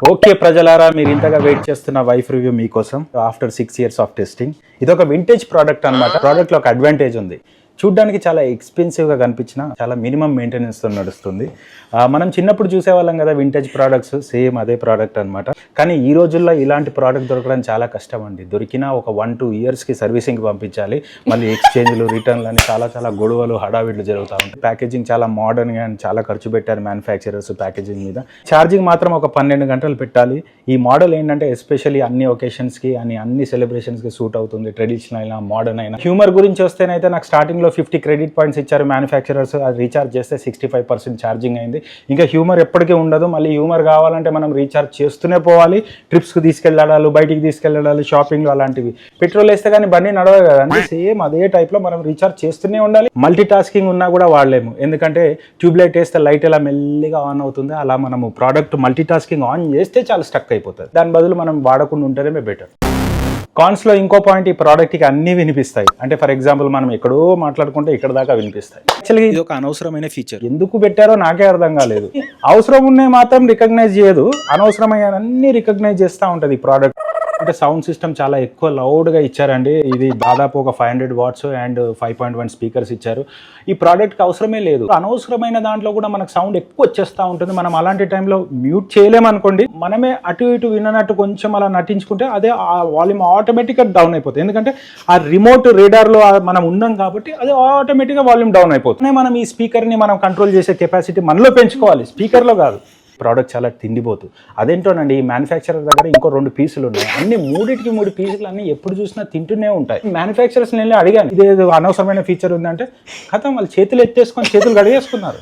Okay ప్రజలారా, మీరు ఇంతగా వెయిట్ చేస్తున్న వైఫ్ రివ్యూ మీకోసం. ఆఫ్టర్ 6 years ఆఫ్ టెస్టింగ్, ఇది ఒక వింటేజ్ ప్రోడక్ట్ అన్నమాట. ప్రోడక్ట్ లో ఒక అడ్వాంటేజ్ ఉంది. చూడ్డానికి చాలా ఎక్స్పెన్సివ్గా కనిపించిన చాలా మినిమం మెయింటెనెన్స్తో నడుస్తుంది. మనం చిన్నప్పుడు చూసేవాళ్ళం కదా వింటేజ్ ప్రోడక్ట్స్, సేమ్ అదే ప్రోడక్ట్ అనమాట. కానీ ఈ రోజుల్లో ఇలాంటి ప్రోడక్ట్ దొరకడం చాలా కష్టం అండి. దొరికినా ఒక 1-2 yearsకి సర్వీసింగ్కి పంపించాలి. మళ్ళీ ఎక్స్చేంజ్లు, రిటర్న్లు అని చాలా గొడవలు, హడావిడ్లు జరుగుతూ ఉంటాయి. ప్యాకేజింగ్ చాలా మోడర్న్గా అండ్ చాలా ఖర్చు పెట్టారు మ్యానుఫ్యాక్చరర్స్ ప్యాకేజింగ్ మీద. ఛార్జింగ్ మాత్రం ఒక 12 గంటలు పెట్టాలి. ఈ మోడల్ ఏంటంటే ఎస్పెషల్లీ అన్ని ఒకేషన్స్కి అని అన్ని సెలబ్రేషన్స్కి సూట్ అవుతుంది. ట్రెడిషనల్ అయినా మోడర్న్ అయినా. హ్యూమర్ గురించి వస్తేనైతే నాకు స్టార్టింగ్లో 50 క్రెడిట్ పాయింట్స్ ఇచ్చారు మ్యానుఫ్యాక్చరర్స్. అది రీఛార్జ్ చేస్తే 65% ఛార్జింగ్ అయింది. ఇంకా హ్యూమర్ ఎప్పటికీ ఉండదు. మళ్ళీ హ్యూమర్ కావాలంటే మనం రీఛార్జ్ చేస్తూనే పోవాలి. ట్రిప్స్కి తీసుకెళ్ళడాలు, బయటికి తీసుకెళ్ళడాలు, షాపింగ్లు అలాంటివి. పెట్రోల్ వేస్తే కానీ బండి నడవదు కదా అంటే సేమ్ అదే టైప్లో మనం రీఛార్జ్ చేస్తూనే ఉండాలి. మల్టీ టాస్కింగ్ ఉన్నా కూడా వాడలేము. ఎందుకంటే ట్యూబ్ లైట్ వేస్తే లైట్ ఎలా మెల్లిగా ఆన్ అవుతుంది, అలా మనము ప్రోడక్ట్ మల్టీ టాస్కింగ్ ఆన్ చేస్తే చాలా స్టక్ అయిపోతుంది. దాని బదులు మనం వాడకుండా ఉంటేనే బెటర్. కాన్స్లో ఇంకో పాయింట్, ఈ ప్రోడక్ట్కి అన్నీ వినిపిస్తాయి. అంటే ఫర్ ఎగ్జాంపుల్ మనం ఎక్కడో మాట్లాడుకుంటే ఇక్కడ దాకా వినిపిస్తాయి. యాక్చువల్గా ఇది ఒక అనవసరమైన ఫీచర్. ఎందుకు పెట్టారో నాకే అర్థం కాలేదు. అవసరం ఉన్నాయి మాత్రం రికగ్నైజ్ చేయదు, అనవసరమైన అన్ని రికగ్నైజ్ చేస్తూ ఉంటుంది ఈ ప్రోడక్ట్. అంటే సౌండ్ సిస్టమ్ చాలా ఎక్కువ లౌడ్గా ఇచ్చారండి. ఇది దాదాపు ఒక 500 watts అండ్ 5.1 స్పీకర్స్ ఇచ్చారు. ఈ ప్రోడక్ట్కి అవసరమే లేదు. అనవసరమైన దాంట్లో కూడా మనకు సౌండ్ ఎక్కువ వచ్చేస్తూ ఉంటుంది. మనం అలాంటి టైంలో మ్యూట్ చేయలేమనుకోండి, మనమే అటు ఇటు విననట్టు కొంచెం అలా నటించుకుంటే అదే ఆ వాల్యూమ్ ఆటోమేటిక్గా డౌన్ అయిపోతుంది. ఎందుకంటే ఆ రిమోట్ రేడార్లో మనం ఉన్నాం కాబట్టి అది ఆటోమేటిక్గా వాల్యూమ్ డౌన్ అయిపోతుంది. మనం ఈ స్పీకర్ని మనం కంట్రోల్ చేసే కెపాసిటీ మనలో పెంచుకోవాలి, స్పీకర్లో కాదు. ప్రోడక్ట్ చాలా తిండిపోతు. అదేంటోనండి, ఈ మ్యానుఫ్యాక్చరర్ దగ్గర ఇంకో 2 పీసులు ఉన్నాయి. అన్ని 3 పీసులు అన్ని ఎప్పుడు చూసినా తింటూనే ఉంటాయి. మ్యానుఫ్యాక్చరర్స్ నేను అడిగాను, ఇదేదో అనవసరమైన ఫీచర్ ఉందంటే కథం వాళ్ళు చేతులు ఎత్తేసుకొని చేతులు కడిగేసుకున్నారు.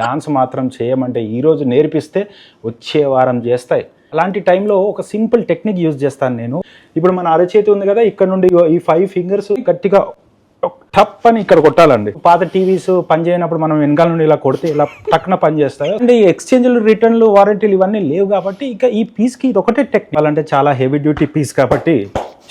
డాన్స్ మాత్రం చేయమంటే ఈరోజు నేర్పిస్తే వచ్చే వారం చేస్తాయి. అలాంటి టైంలో ఒక సింపుల్ టెక్నిక్ యూజ్ చేస్తాను నేను. ఇప్పుడు మన అరచేతి ఉంది కదా, ఇక్కడ నుండి ఈ 5 fingers గట్టిగా టప్ అని ఇక్కడ కొట్టాలండి. పాత టీవీస్ పనిచేయనప్పుడు మనం వెనకాల నుండి ఇలా కొడితే ఇలా టక్కున పనిచేస్తాయి. అంటే ఈ ఎక్స్చేంజ్లు, రిటర్న్లు, వారంటీలు ఇవన్నీ లేవు కాబట్టి ఇక ఈ పీస్కి ఇది ఒకటే టెక్నిక్. అంటే చాలా హెవీ డ్యూటీ పీస్ కాబట్టి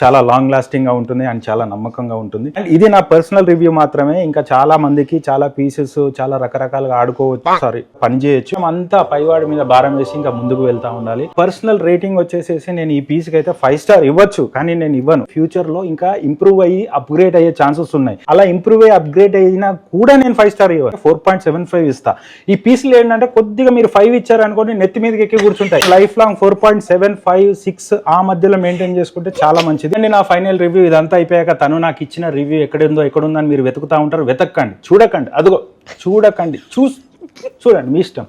చాలా లాంగ్ లాస్టింగ్గా ఉంటుంది అండ్ చాలా నమ్మకంగా ఉంటుంది. అండ్ ఇది నా పర్సనల్ రివ్యూ మాత్రమే. ఇంకా చాలా మందికి చాలా పీసెస్ చాలా రకరకాలుగా ఆడుకోవచ్చు, పని చేయొచ్చు. అంతా పైవాడి మీద భారం వేసి ఇంకా ముందుకు వెళ్తా ఉండాలి. పర్సనల్ రేటింగ్ వచ్చేసేసి నేను ఈ పీస్కి అయితే 5 star ఇవ్వచ్చు, కానీ నేను ఇవ్వను. ఫ్యూచర్ లో ఇంకా ఇంప్రూవ్ అయ్యి అప్గ్రేడ్ అయ్యే ఛాన్సెస్ ఉన్నాయి. అలా ఇంప్రూవ్ అయ్యి అప్గ్రేడ్ అయినా కూడా నేను 5 star ఇవ్వను, 4.75 ఇస్తా. ఈ పీసులు ఏంటంటే కొద్దిగా మీరు 5 ఇచ్చారు అనుకోండి, నెత్తి మీదకి ఎక్కి కూర్చుంటాయి. లైఫ్ లాంగ్ 4.75, 6 ఆ మధ్యలో మెయింటైన్ చేసుకుంటే చాలా మంచిది. ఇదండి నా ఫైనల్ రివ్యూ. ఇదంతా అయిపోయాక తను నాకు ఇచ్చిన రివ్యూ ఎక్కడుందని మీరు వెతుకుతా ఉంటారు. వెతకండి, చూడకండి, అదిగో చూడకండి, చూడండి, మీ ఇష్టం.